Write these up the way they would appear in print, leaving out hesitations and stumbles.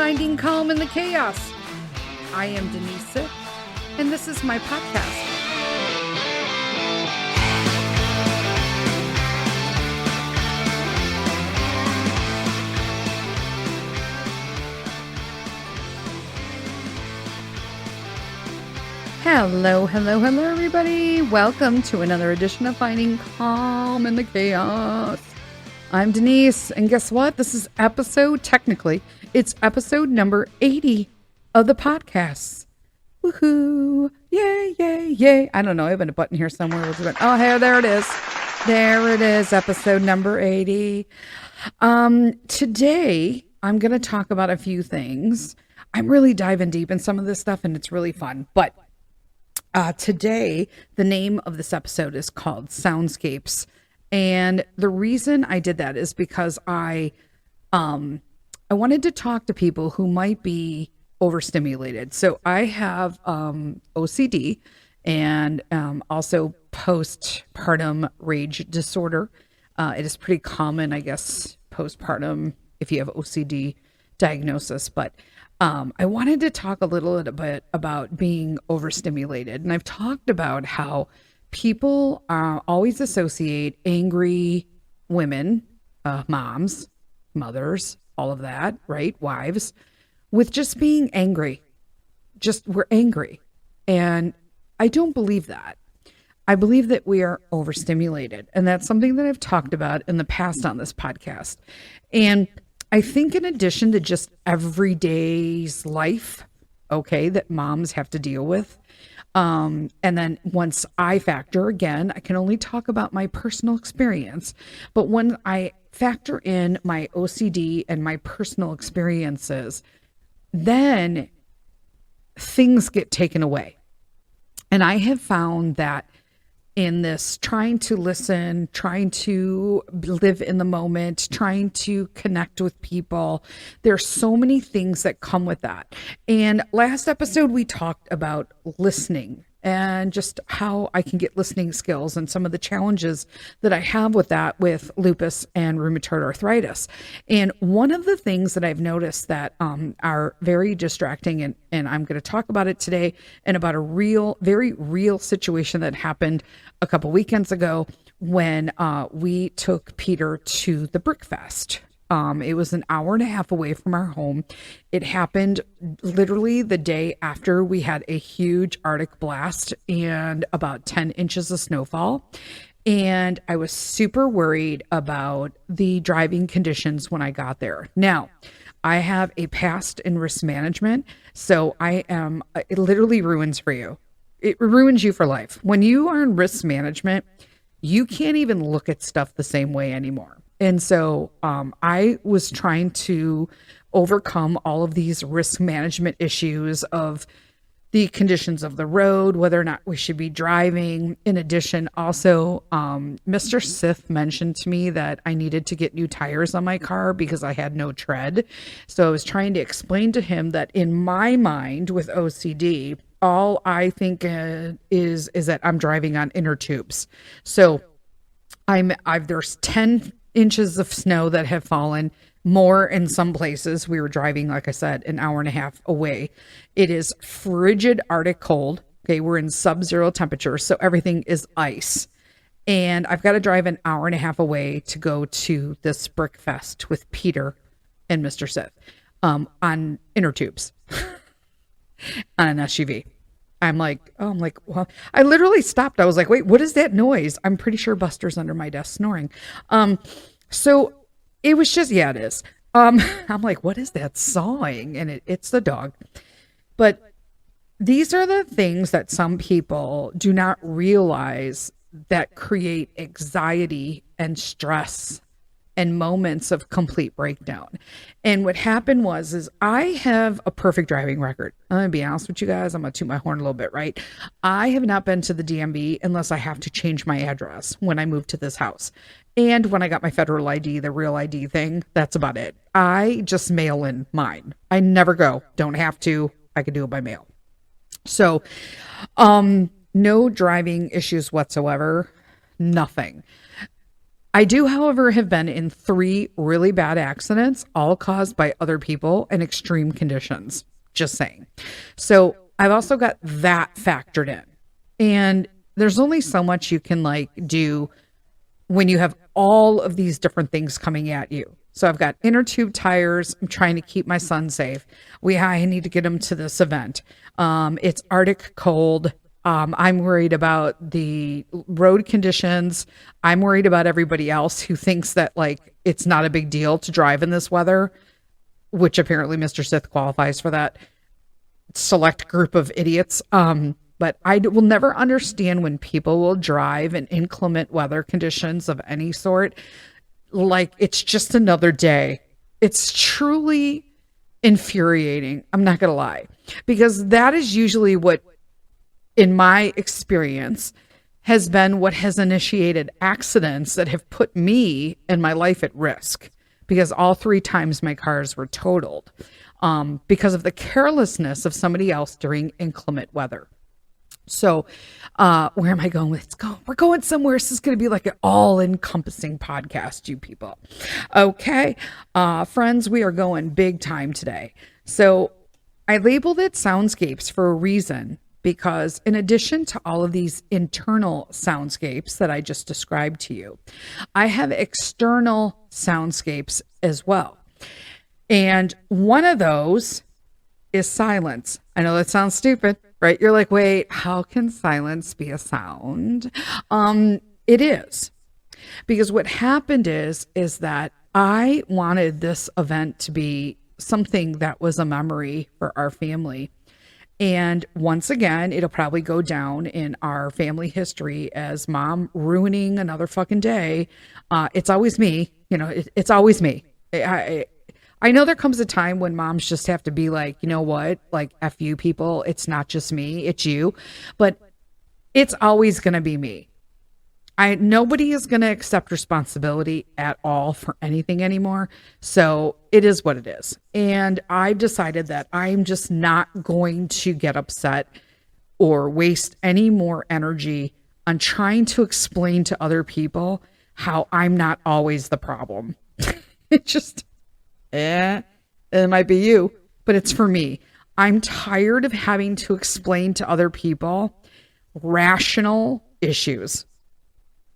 finding calm in the chaos. I am Denise Sith, and this is my podcast. Hello, everybody. Welcome to another edition of Finding Calm in the Chaos. I'm Denise, and guess what? This is it's episode number 80 of the podcast. Woohoo! Yay, yay, yay. I don't know. I have a button here somewhere. Oh, hey, there it is. There it is, episode number 80. Today, I'm going to talk about a few things. I'm really diving deep in some of this stuff, and it's really fun, but today, the name of this episode is called Soundscapes. And the reason I did that is because I wanted to talk to people who might be overstimulated. So I have OCD and also postpartum rage disorder. It is pretty common, I guess, postpartum if you have OCD diagnosis, but I wanted to talk a little bit about being overstimulated. And I've talked about how people always associate angry women, moms, mothers, all of that, right? Wives, with just being angry. We're angry. And I don't believe that. I believe that we are overstimulated. And that's something that I've talked about in the past on this podcast. And I think in addition to just everyday's life, okay, that moms have to deal with. And then once I factor, again, I can only talk about my personal experience, but when I factor in my OCD and my personal experiences, then things get taken away. And I have found that in this trying to listen, trying to live in the moment, trying to connect with people, there's so many things that come with that. And last episode, we talked about listening and just how I can get listening skills and some of the challenges that I have with that with lupus and rheumatoid arthritis. And one of the things that I've noticed that are very distracting, and I'm going to talk about it today, and about a very real situation that happened a couple weekends ago when we took Peter to the Brick Fest. It was an hour and a half away from our home. It happened literally the day after we had a huge Arctic blast and about 10 inches of snowfall. And I was super worried about the driving conditions when I got there. Now, I have a past in risk management, so it literally ruins for you. It ruins you for life. When you are in risk management, you can't even look at stuff the same way anymore. And so I was trying to overcome all of these risk management issues of the conditions of the road, whether or not we should be driving. In addition, also, Mr. Sith mentioned to me that I needed to get new tires on my car because I had no tread. So I was trying to explain to him that in my mind with OCD, all I think is that I'm driving on inner tubes. So there's 10 inches of snow that have fallen, more in some places. We were driving, like I said, an hour and a half away. It is frigid Arctic cold. Okay, we're in sub-zero temperatures, so everything is ice. And I've got to drive an hour and a half away to go to this Brick Fest with Peter and Mr. Sith on inner tubes on an SUV. I'm like, well, I literally stopped. I was like, wait, what is that noise? I'm pretty sure Buster's under my desk snoring. So it was just, yeah, it is. I'm like, what is that sawing? And it's the dog. But these are the things that some people do not realize that create anxiety and stress and moments of complete breakdown. And what happened is I have a perfect driving record. I'm going to be honest with you guys. I'm going to toot my horn a little bit, right? I have not been to the DMV unless I have to change my address when I moved to this house. And when I got my federal ID, the real ID thing, that's about it. I just mail in mine. I never go. Don't have to. I can do it by mail. So, no driving issues whatsoever. Nothing. I do, however, have been in 3 really bad accidents, all caused by other people and extreme conditions. Just saying. So I've also got that factored in. And there's only so much you can like do when you have all of these different things coming at you. So I've got inner tube tires. I'm trying to keep my son safe. I need to get him to this event. It's Arctic cold. I'm worried about the road conditions. I'm worried about everybody else who thinks that like it's not a big deal to drive in this weather, which apparently Mr. Sith qualifies for that select group of idiots. But I will never understand when people will drive in inclement weather conditions of any sort. Like it's just another day. It's truly infuriating. I'm not going to lie, because that is usually what, in my experience, has been what has initiated accidents that have put me and my life at risk, because all 3 times my cars were totaled because of the carelessness of somebody else during inclement weather. So where am I going with this? We're going somewhere. This is going to be like an all-encompassing podcast, you people. Okay, friends, we are going big time today. So I labeled it Soundscapes for a reason, because in addition to all of these internal soundscapes that I just described to you, I have external soundscapes as well. And one of those is silence. I know that sounds stupid, right? You're like, wait, how can silence be a sound? It is. Because what happened is that I wanted this event to be something that was a memory for our family. And once again, it'll probably go down in our family history as mom ruining another fucking day. It's always me, it's always me. I know there comes a time when moms just have to be like, you know what, like F you people, it's not just me, it's you, but it's always going to be me. Nobody is going to accept responsibility at all for anything anymore. So it is what it is. And I've decided that I'm just not going to get upset or waste any more energy on trying to explain to other people how I'm not always the problem. It just, it might be you, but it's for me. I'm tired of having to explain to other people rational issues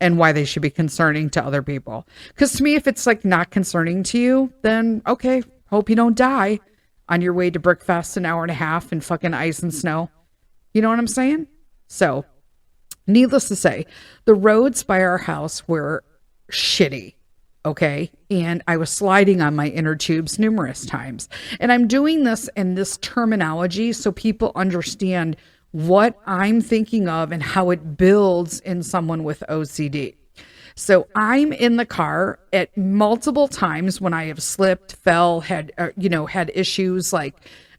and why they should be concerning to other people. Because to me, if it's like not concerning to you, then okay, hope you don't die on your way to Brickfest, an hour and a half in fucking ice and snow. You know what I'm saying? So, needless to say, the roads by our house were shitty. Okay. And I was sliding on my inner tubes numerous times. And I'm doing this in this terminology so people understand what I'm thinking of and how it builds in someone with OCD. So I'm in the car at multiple times when I have slipped, fell, had issues like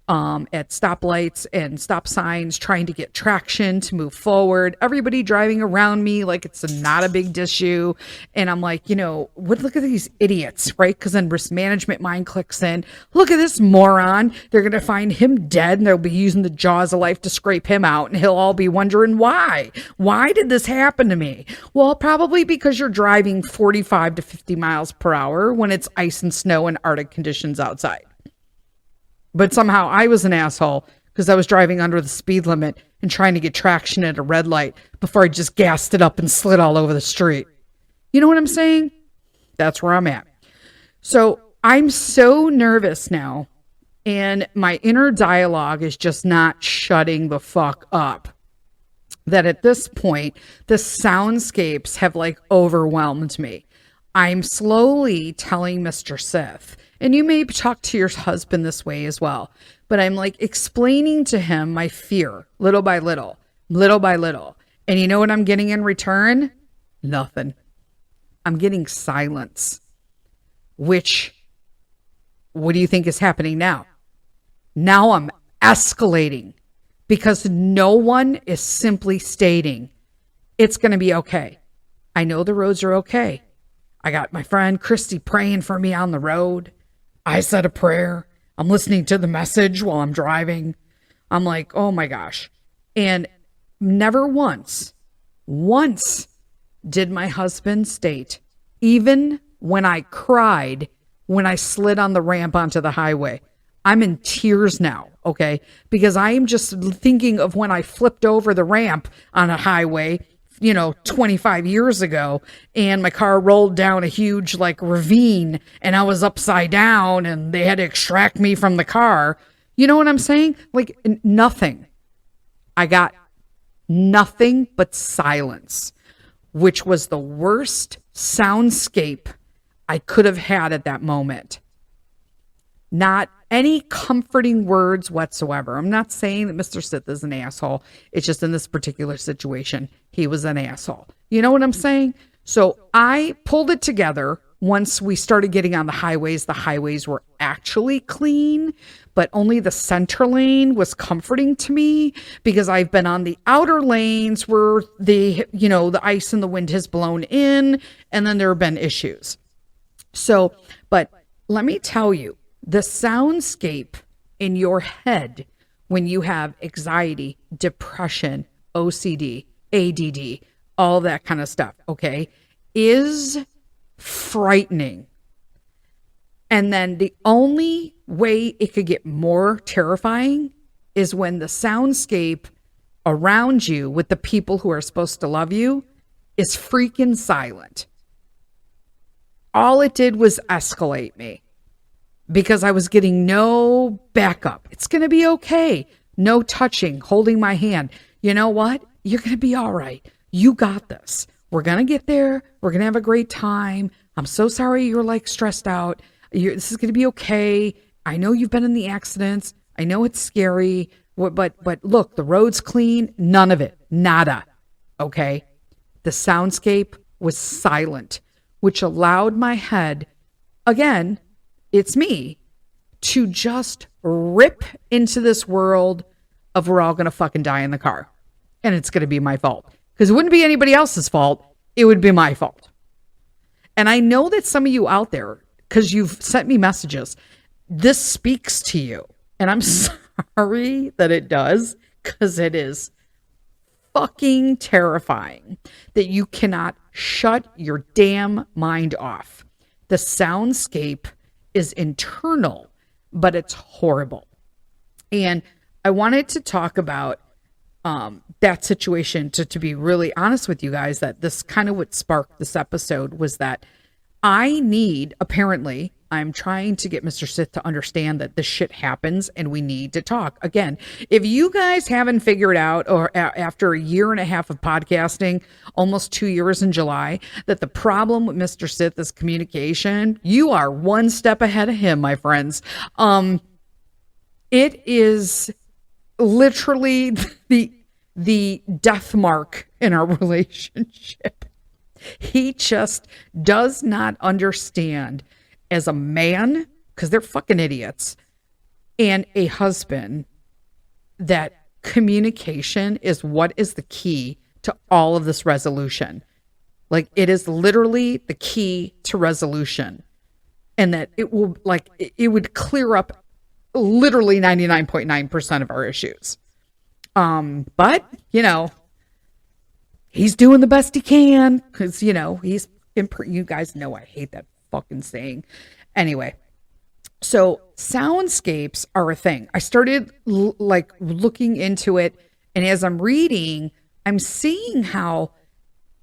at stoplights and stop signs, trying to get traction to move forward. Everybody driving around me like it's not a big issue. And I'm like, look at these idiots, right? Because then risk management mind clicks in. Look at this moron. They're going to find him dead and they'll be using the jaws of life to scrape him out. And he'll all be wondering why. Why did this happen to me? Well, probably because you're driving 45 to 50 miles per hour when it's ice and snow and Arctic conditions outside. But somehow I was an asshole because I was driving under the speed limit and trying to get traction at a red light before I just gassed it up and slid all over the street. You know what I'm saying? That's where I'm at. So I'm so nervous now, and my inner dialogue is just not shutting the fuck up, that at this point, the soundscapes have like overwhelmed me. I'm slowly telling Mr. Sith, and you may talk to your husband this way as well, but I'm like explaining to him my fear little by little, little by little. And you know what I'm getting in return? Nothing. I'm getting silence. What do you think is happening now? Now I'm escalating because no one is simply stating it's going to be okay. I know the roads are okay. I got my friend Christy praying for me on the road. I said a prayer. I'm listening to the message while I'm driving. I'm like, oh my gosh. And never once did my husband state Even when I cried, when I slid on the ramp onto the highway, I'm in tears now, okay? Because I am just thinking of when I flipped over the ramp on a highway, 25 years ago, and my car rolled down a huge like ravine and I was upside down and they had to extract me from the car. You know what I'm saying? Like nothing. I got nothing but silence, which was the worst soundscape I could have had at that moment. Not any comforting words whatsoever. I'm not saying that Mr. Sith is an asshole. It's just in this particular situation, he was an asshole. You know what I'm saying? So I pulled it together. Once we started getting on the highways were actually clean, but only the center lane was comforting to me because I've been on the outer lanes where the ice and the wind has blown in, and then there have been issues. So, but let me tell you, the soundscape in your head when you have anxiety, depression, OCD, ADD, all that kind of stuff, okay, is frightening. And then the only way it could get more terrifying is when the soundscape around you with the people who are supposed to love you is freaking silent. All it did was escalate me because I was getting no backup. It's going to be okay. No touching, holding my hand. You know what? You're going to be all right. You got this. We're going to get there. We're going to have a great time. I'm so sorry you're like stressed out. This is going to be okay. I know you've been in the accidents. I know it's scary, but look, the road's clean. None of it. Nada. Okay. The soundscape was silent, which allowed my head, again, it's me, to just rip into this world of we're all going to fucking die in the car. And it's going to be my fault. Because it wouldn't be anybody else's fault. It would be my fault. And I know that some of you out there, because you've sent me messages, this speaks to you. And I'm sorry that it does, because it is fucking terrifying that you cannot shut your damn mind off. The soundscape is internal, but it's horrible. And I wanted to talk about that situation to be really honest with you guys, that this kind of what sparked this episode was that apparently, I'm trying to get Mr. Sith to understand that this shit happens and we need to talk. Again, if you guys haven't figured out, or after a year and a half of podcasting, almost 2 years in July, that the problem with Mr. Sith is communication, you are one step ahead of him, my friends. It is literally the death mark in our relationship. He just does not understand, as a man, because they're fucking idiots, and a husband, that communication is what is the key to all of this resolution. Like, it is literally the key to resolution, and that it would clear up literally 99.9% of our issues. But he's doing the best he can, because he's you guys know I hate that fucking saying. Anyway, so soundscapes are a thing. I started looking into it, and as I'm reading, I'm seeing how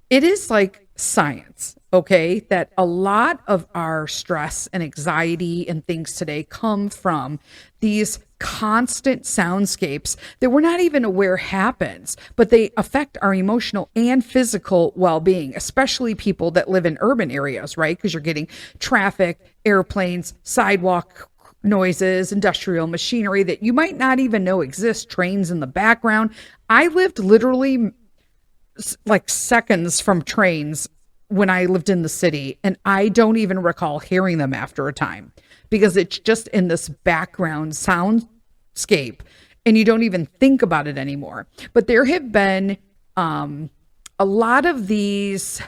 it is like science, okay? That a lot of our stress and anxiety and things today come from these constant soundscapes that we're not even aware happens, but they affect our emotional and physical well-being, especially people that live in urban areas, right? Because you're getting traffic, airplanes, sidewalk noises, industrial machinery that you might not even know exist, trains in the background. I lived literally like seconds from trains when I lived in the city, and I don't even recall hearing them after a time, because it's just in this background soundscape and you don't even think about it anymore. But there have been a lot of these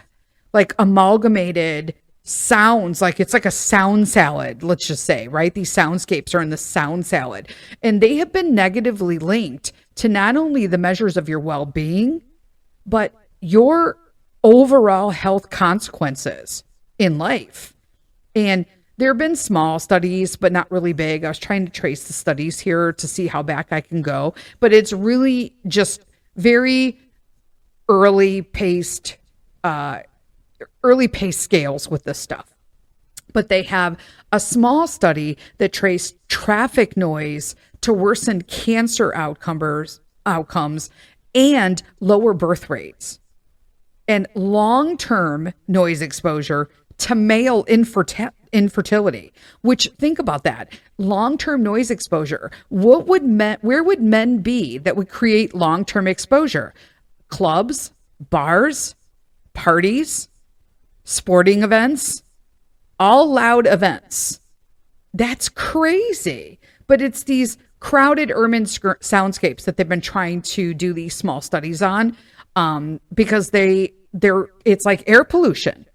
like amalgamated sounds, like it's like a sound salad, let's just say, right? These soundscapes are in the sound salad, and they have been negatively linked to not only the measures of your well-being, but your overall health consequences in life. And there have been small studies, but not really big. I was trying to trace the studies here to see how back I can go, but it's really just very early paced, scales with this stuff. But they have a small study that traced traffic noise to worsen cancer outcomes and lower birth rates, and long-term noise exposure to male infertility. Which, think about that, long-term noise exposure. Where would men be that would create long-term exposure? Clubs, bars, parties, sporting events, all loud events. That's crazy. But it's these crowded urban soundscapes that they've been trying to do these small studies on, because it's like air pollution.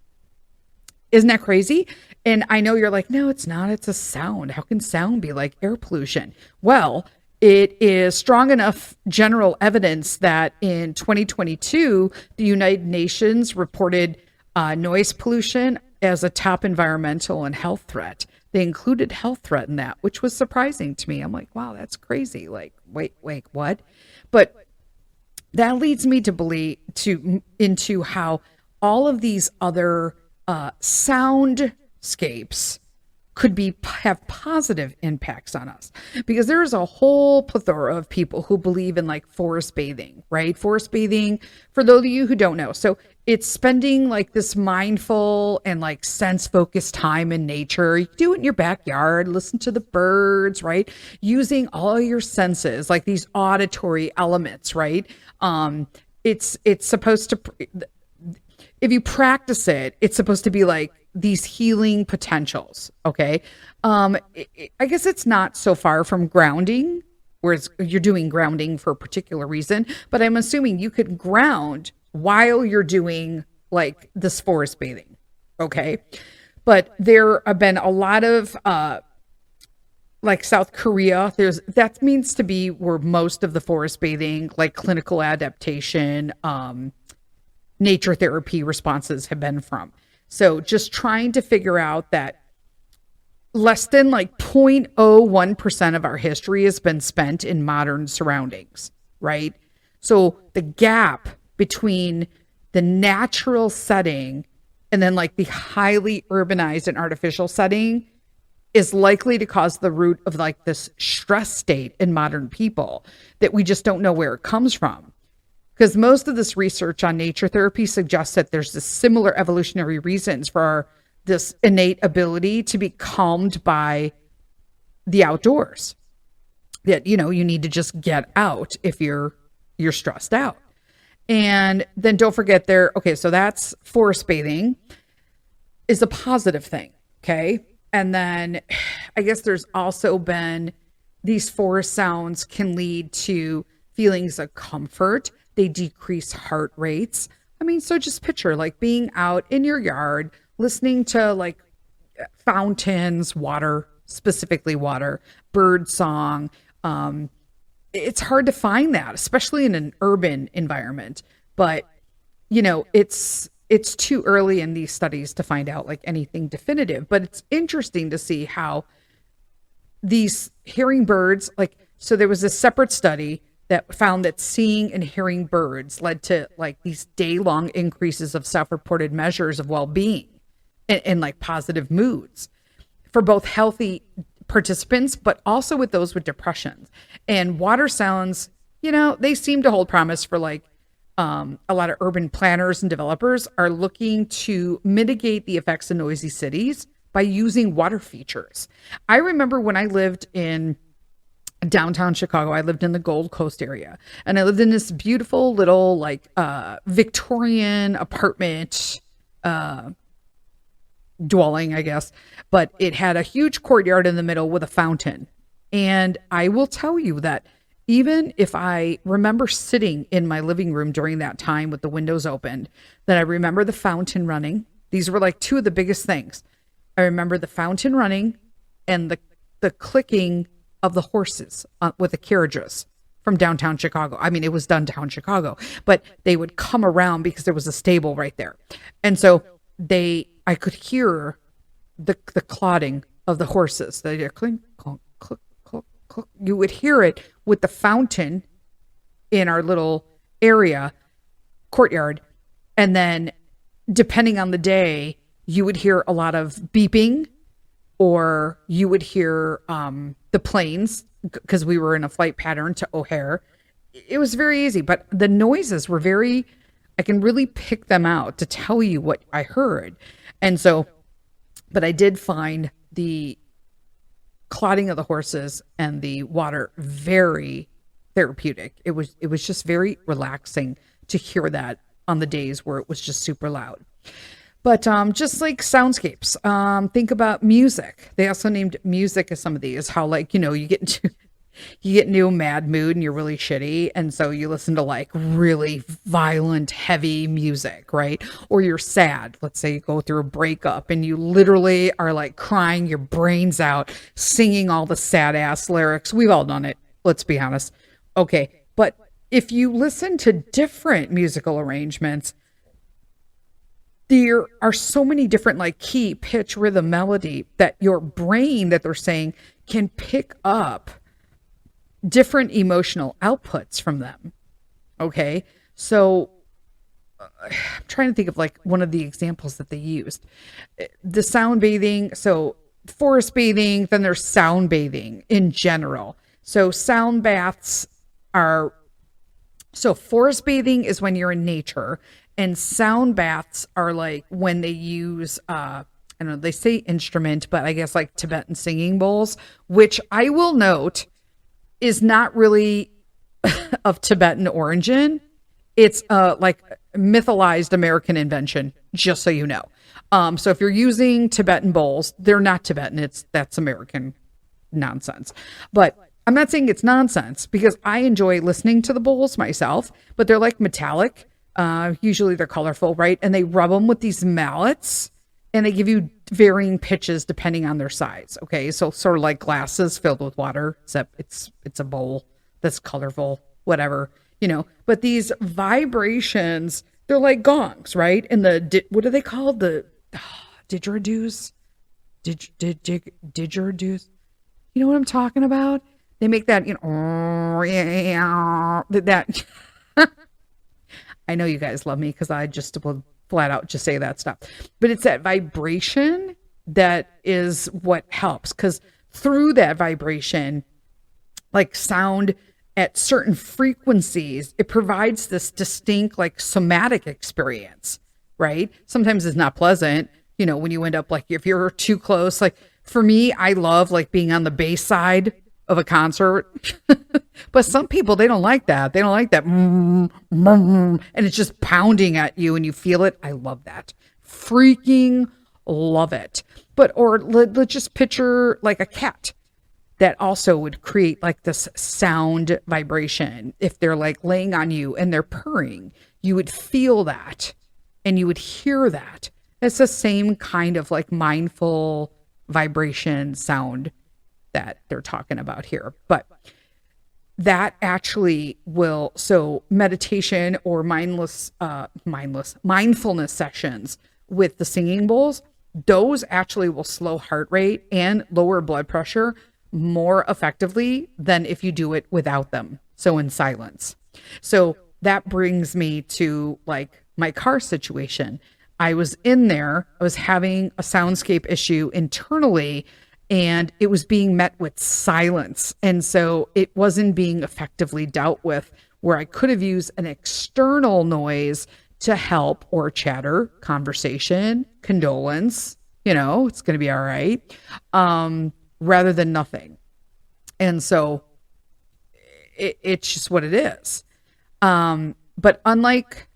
Isn't that crazy? And I know you're like, no, it's not. It's a sound. How can sound be like air pollution? Well, it is strong enough general evidence that in 2022, the United Nations reported noise pollution as a top environmental and health threat. They included health threat in that, which was surprising to me. I'm like, wow, that's crazy. Like, wait, what? But that leads me to believe into how all of these other soundscapes could have positive impacts on us, because there is a whole plethora of people who believe in like forest bathing, right? Forest bathing, for those of you who don't know, so it's spending like this mindful and like sense focused time in nature. You can do it in your backyard, listen to the birds, right? Using all your senses, like these auditory elements, right? It's supposed to, if you practice it, it's supposed to be like these healing potentials. Okay. I guess it's not so far from grounding, whereas you're doing grounding for a particular reason, but I'm assuming you could ground while you're doing like this forest bathing. Okay. But there have been a lot of, like South Korea, that means to be where most of the forest bathing, like clinical adaptation, nature therapy responses have been from. So just trying to figure out that less than like 0.01% of our history has been spent in modern surroundings, right? So the gap between the natural setting and then like the highly urbanized and artificial setting is likely to cause the root of like this stress state in modern people that we just don't know where it comes from. Because most of this research on nature therapy suggests that there's this similar evolutionary reasons for this innate ability to be calmed by the outdoors. That, you know, you need to just get out if you're stressed out. And then don't forget so that's forest bathing is a positive thing. Okay. And then I guess there's also been these forest sounds can lead to feelings of comfort. They decrease heart rates. I mean, so just picture like being out in your yard, listening to like fountains, water, specifically water, bird song. It's hard to find that, especially in an urban environment. But, you know, it's too early in these studies to find out like anything definitive. But it's interesting to see how these hearing birds, like, so there was a separate study that found that seeing and hearing birds led to like these day-long increases of self-reported measures of well-being and like positive moods for both healthy participants, but also with those with depressions. And water sounds, you know, they seem to hold promise for like a lot of urban planners and developers are looking to mitigate the effects of noisy cities by using water features. I remember when I lived in downtown Chicago, I lived in the Gold Coast area, and I lived in this beautiful little like Victorian apartment dwelling, I guess, but it had a huge courtyard in the middle with a fountain. And I will tell you that even if I remember sitting in my living room during that time with the windows opened, that I remember the fountain running. These were like two of the biggest things. I remember the fountain running and the clicking of the horses with the carriages from downtown Chicago. I mean, it was downtown Chicago, but they would come around because there was a stable right there. And so they I could hear the clodding of the horses. The clink, clunk, click, click, click. You would hear it with the fountain in our little area courtyard. And then depending on the day, you would hear a lot of beeping, or you would hear the planes, because we were in a flight pattern to O'Hare. It was very easy, but the noises were I can really pick them out to tell you what I heard. And so, but I did find the clotting of the horses and the water very therapeutic. It was just very relaxing to hear that on the days where it was just super loud. But just like soundscapes, think about music. They also named music as some of these, how like, you get into a mad mood and you're really shitty. And so you listen to like really violent, heavy music, right? Or you're sad. Let's say you go through a breakup and you literally are like crying your brains out, singing all the sad ass lyrics. We've all done it. Let's be honest. Okay. But if you listen to different musical arrangements, there are so many different like key, pitch, rhythm, melody that your brain, that they're saying, can pick up different emotional outputs from them. Okay. So I'm trying to think of like one of the examples that they used. The sound bathing. So forest bathing, then there's sound bathing in general. So sound baths so forest bathing is when you're in nature, and sound baths are like when they use, I don't know, they say instrument, but I guess like Tibetan singing bowls, which I will note is not really of Tibetan origin. It's like mythologized American invention, just so you know. So if you're using Tibetan bowls, they're not Tibetan. That's American nonsense. But I'm not saying it's nonsense, because I enjoy listening to the bowls myself, but they're like metallic. Usually they're colorful, right? And they rub them with these mallets, and they give you varying pitches depending on their size. Okay. So sort of like glasses filled with water, except it's a bowl that's colorful, whatever, but these vibrations, they're like gongs, right? And what are they called? The didgeridoos, didgeridoos. You know what I'm talking about? They make that, that. I know you guys love me because I just will flat out just say that stuff. But it's that vibration that is what helps, because through that vibration, like sound at certain frequencies, it provides this distinct like somatic experience, right? Sometimes it's not pleasant, when you end up like, if you're too close, like for me, I love like being on the bass side of a concert. But some people, they don't like that. They don't like that. And it's just pounding at you and you feel it. I love that. Freaking love it. Or let's just picture like a cat that also would create like this sound vibration. If they're like laying on you and they're purring, you would feel that and you would hear that. It's the same kind of like mindful vibration sound that they're talking about here. But that actually will, so meditation or mindfulness sessions with the singing bowls, those actually will slow heart rate and lower blood pressure more effectively than if you do it without them. So in silence. So that brings me to like my car situation. I was in there, I was having a soundscape issue internally, and it was being met with silence. And so it wasn't being effectively dealt with, where I could have used an external noise to help, or chatter, conversation, condolence, it's going to be all right, rather than nothing. And so it's just what it is. But unlike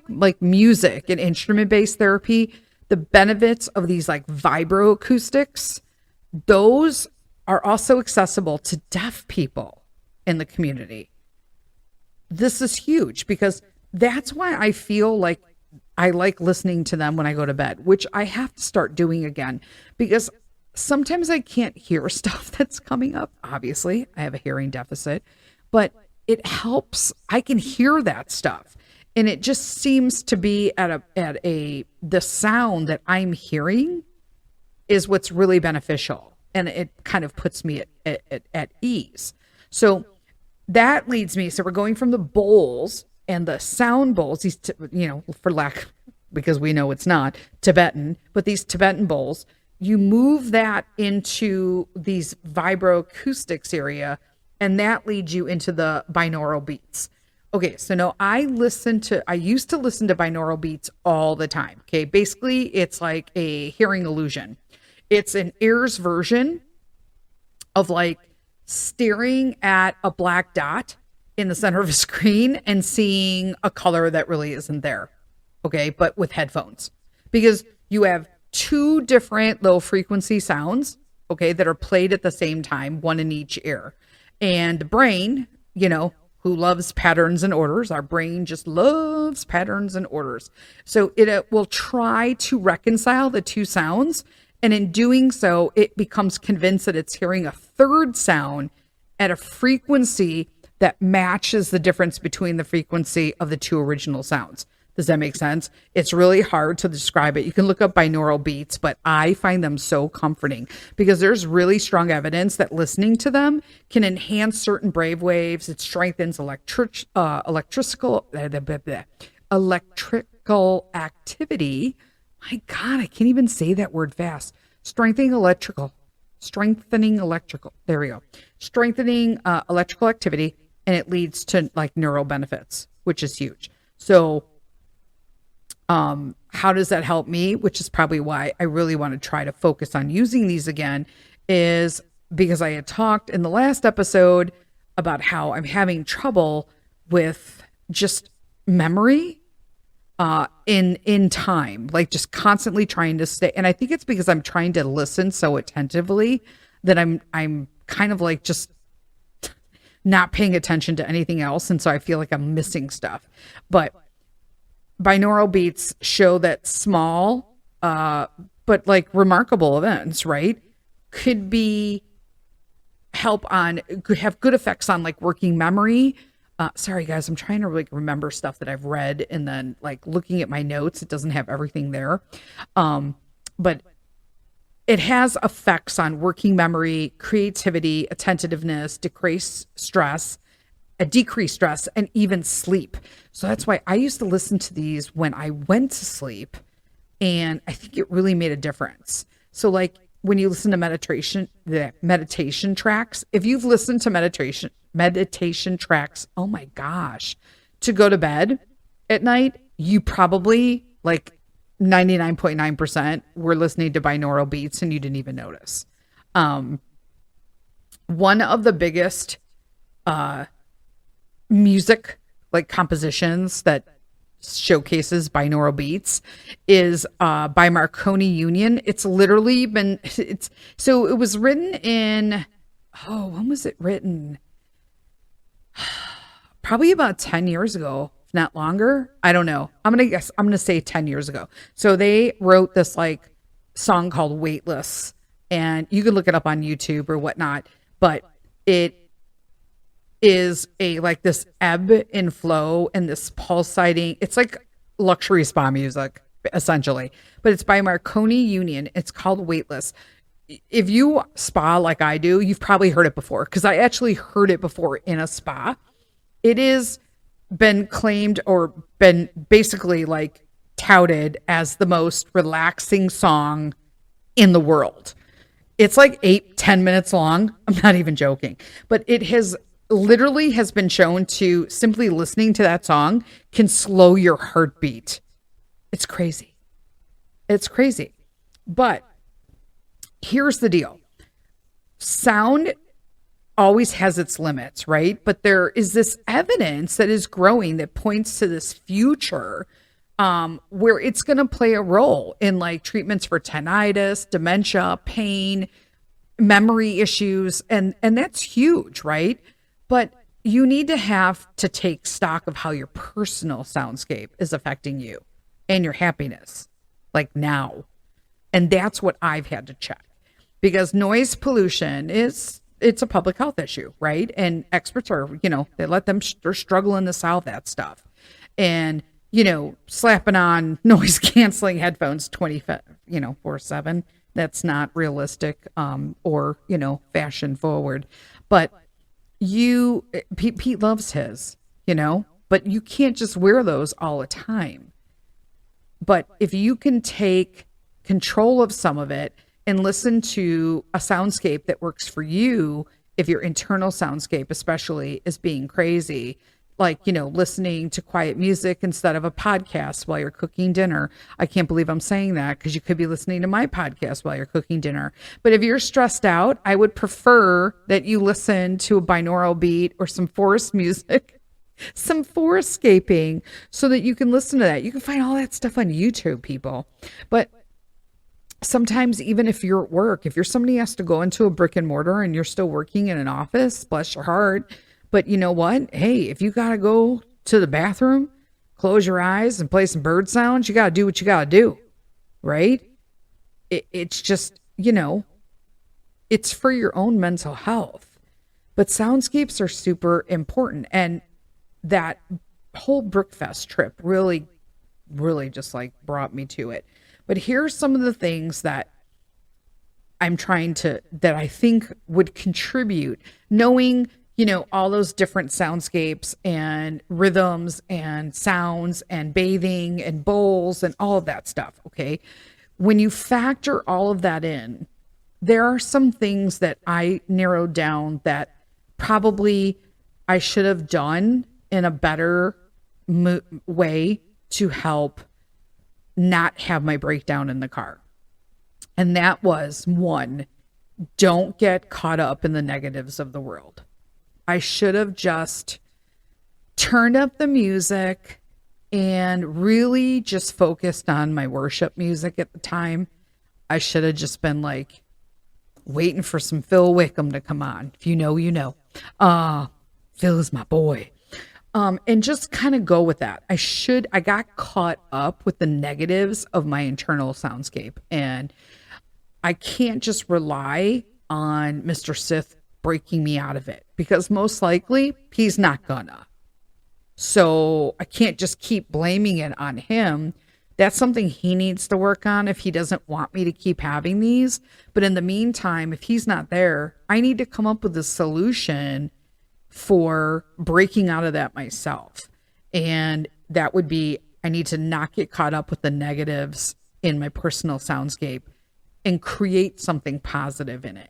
like music and instrument-based therapy, the benefits of these like vibroacoustics, those are also accessible to deaf people in the community. This is huge, because that's why I feel like I like listening to them when I go to bed, which I have to start doing again, because sometimes I can't hear stuff that's coming up. Obviously, I have a hearing deficit, but it helps. I can hear that stuff. And it just seems to be the sound that I'm hearing is what's really beneficial. And it kind of puts me at ease. So that leads me. So we're going from the bowls and the sound bowls, these, for lack, because we know it's not Tibetan, but these Tibetan bowls, you move that into these vibroacoustics area, and that leads you into the binaural beats. Okay, so now I used to listen to binaural beats all the time. Okay, basically it's like a hearing illusion. It's an ears version of like staring at a black dot in the center of a screen and seeing a color that really isn't there. Okay, but with headphones. Because you have two different low frequency sounds, okay, that are played at the same time, one in each ear. And the brain, who loves patterns and orders. Our brain just loves patterns and orders. So it will try to reconcile the two sounds. And in doing so, it becomes convinced that it's hearing a third sound at a frequency that matches the difference between the frequency of the two original sounds. Does that make sense? It's really hard to describe it. You can look up binaural beats, but I find them so comforting because there's really strong evidence that listening to them can enhance certain brain waves. It strengthens electrical activity. My God, I can't even say that word fast. Strengthening electrical. There we go. Strengthening electrical activity, and it leads to like neural benefits, which is huge. So how does that help me? Which is probably why I really want to try to focus on using these again, is because I had talked in the last episode about how I'm having trouble with just memory in time, like just constantly trying to stay. And I think it's because I'm trying to listen so attentively that I'm kind of like just not paying attention to anything else. And so I feel like I'm missing stuff. But binaural beats show that small, but like remarkable events, right? Could have good effects on like working memory. Sorry guys, I'm trying to like remember stuff that I've read, and then like looking at my notes, it doesn't have everything there. But it has effects on working memory, creativity, attentiveness, decrease stress, and even sleep. So that's why I used to listen to these when I went to sleep, and I think it really made a difference. So like when you listen to meditation tracks, if you've listened to meditation tracks, oh my gosh, to go to bed at night, you probably like 99.9% were listening to binaural beats and you didn't even notice. One of the biggest music like compositions that showcases binaural beats is by Marconi Union. It's literally been it was written in when was it written? Probably about 10 years ago, if not longer. I don't know. I'm gonna say 10 years ago. So they wrote this like song called Weightless, and you can look it up on YouTube or whatnot, but it is like this ebb and flow and this pulsating. It's like luxury spa music, essentially. But it's by Marconi Union. It's called Weightless. If you spa like I do, you've probably heard it before, because I actually heard it before in a spa. It is been claimed or been basically like touted as the most relaxing song in the world. It's like 8-10 minutes long. I'm not even joking. But it has been shown to simply listening to that song can slow your heartbeat. It's crazy. It's crazy. But here's the deal. Sound always has its limits, right? But there is this evidence that is growing that points to this future where it's going to play a role in like treatments for tinnitus, dementia, pain, memory issues. And that's huge, right? But you need to take stock of how your personal soundscape is affecting you and your happiness, like now. And that's what I've had to check, because noise pollution it's a public health issue, right? And experts are, they're struggling to solve that stuff. and, slapping on noise canceling headphones 4/7. That's not realistic, or, fashion forward. But Pete loves his, but you can't just wear those all the time. But if you can take control of some of it and listen to a soundscape that works for you, if your internal soundscape especially is being crazy, like, listening to quiet music instead of a podcast while you're cooking dinner. I can't believe I'm saying that, because you could be listening to my podcast while you're cooking dinner. But if you're stressed out, I would prefer that you listen to a binaural beat or some forest music, some forestscaping, so that you can listen to that. You can find all that stuff on YouTube, people. But sometimes, even if you're at work, if you're somebody who has to go into a brick and mortar and you're still working in an office, bless your heart. But you know what? Hey, if you got to go to the bathroom, close your eyes and play some bird sounds, you got to do what you got to do, right? It's just, it's for your own mental health. But soundscapes are super important. And that whole Brookfest trip really, really just like brought me to it. But here's some of the things that that I think would contribute, knowing, all those different soundscapes and rhythms and sounds and bathing and bowls and all of that stuff. Okay. When you factor all of that in, there are some things that I narrowed down that probably I should have done in a better way to help not have my breakdown in the car. And that was, one, don't get caught up in the negatives of the world. I should have just turned up the music and really just focused on my worship music at the time. I should have just been like waiting for some Phil Wickham to come on. If you know, you know. Phil is my boy. And just kind of go with that. I got caught up with the negatives of my internal soundscape, and I can't just rely on Mr. Sith breaking me out of it, because most likely he's not gonna. So I can't just keep blaming it on him. That's something he needs to work on if he doesn't want me to keep having these. But in the meantime, if he's not there, I need to come up with a solution for breaking out of that myself. And that would be, I need to not get caught up with the negatives in my personal soundscape and create something positive in it.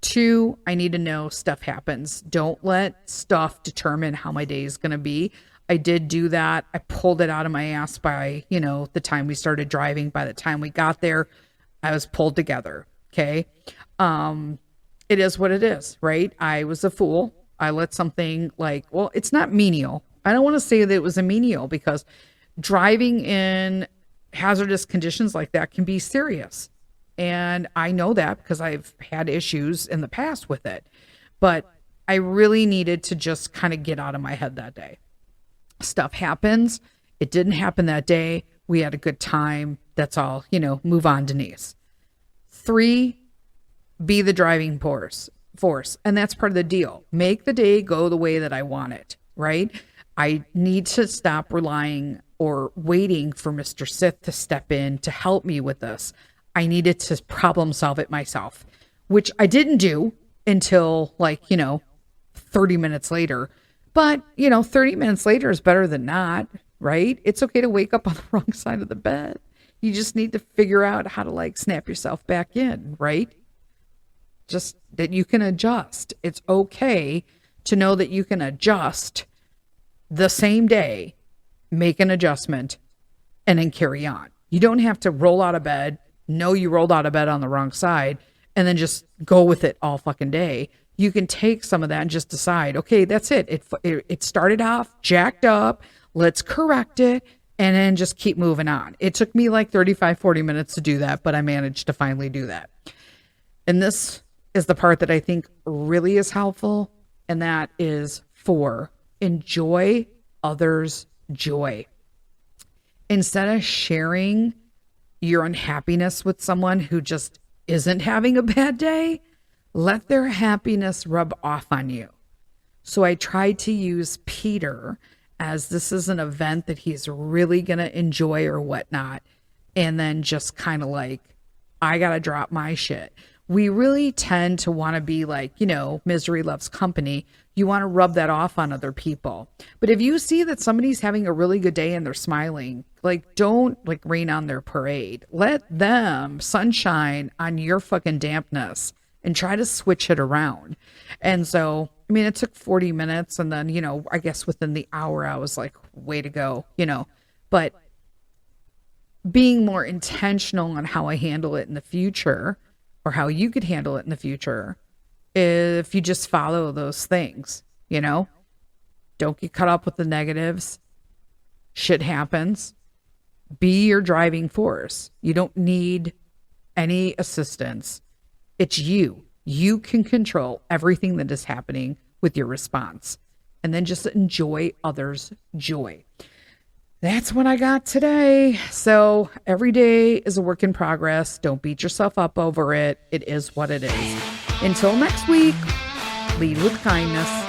2, I need to know stuff happens. Don't let stuff determine how my day is going to be. I did do that. I pulled it out of my ass by, the time we started driving. By the time we got there, I was pulled together. Okay. It is what it is, right? I was a fool. I let something it's not menial. I don't want to say that it was a menial, because driving in hazardous conditions like that can be serious. And I know that because I've had issues in the past with it. But I really needed to just kind of get out of my head that day. Stuff happens. It didn't happen that day. We had a good time. That's all. Move on, Denise. 3, be the driving force. And that's part of the deal. Make the day go the way that I want it, right? I need to stop relying or waiting for Mr. Sith to step in to help me with this. I needed to problem solve it myself, which I didn't do until 30 minutes later. But, 30 minutes later is better than not, right? It's okay to wake up on the wrong side of the bed. You just need to figure out how to snap yourself back in, right? Just that you can adjust. It's okay to know that you can adjust the same day, make an adjustment, and then carry on. You don't have to roll out of bed, know you rolled out of bed on the wrong side, and then just go with it all fucking day. You can take some of that and just decide, okay, that's it. It started off jacked up. Let's correct it, and then just keep moving on. It took me 35, 40 minutes to do that, but I managed to finally do that. And this is the part that I think really is helpful, and that is 4, enjoy others' joy. Instead of sharing your unhappiness with someone who just isn't having a bad day, let their happiness rub off on you. So I tried to use Peter as this is an event that he's really going to enjoy or whatnot. And then just kind of like, I got to drop my shit. We really tend to want to be like, misery loves company. You want to rub that off on other people. But if you see that somebody's having a really good day and they're smiling, like, don't like rain on their parade. Let them sunshine on your fucking dampness and try to switch it around. And so, I mean, it took 40 minutes. And then, I guess within the hour, I was like, way to go, but being more intentional on how I handle it in the future, or how you could handle it in the future, if you just follow those things, don't get caught up with the negatives. Shit happens. Be your driving force. You don't need any assistance. It's you. You can control everything that is happening with your response. And then just enjoy others' joy. That's what I got today. So every day is a work in progress. Don't beat yourself up over it. It is what it is. Until next week, lead with kindness.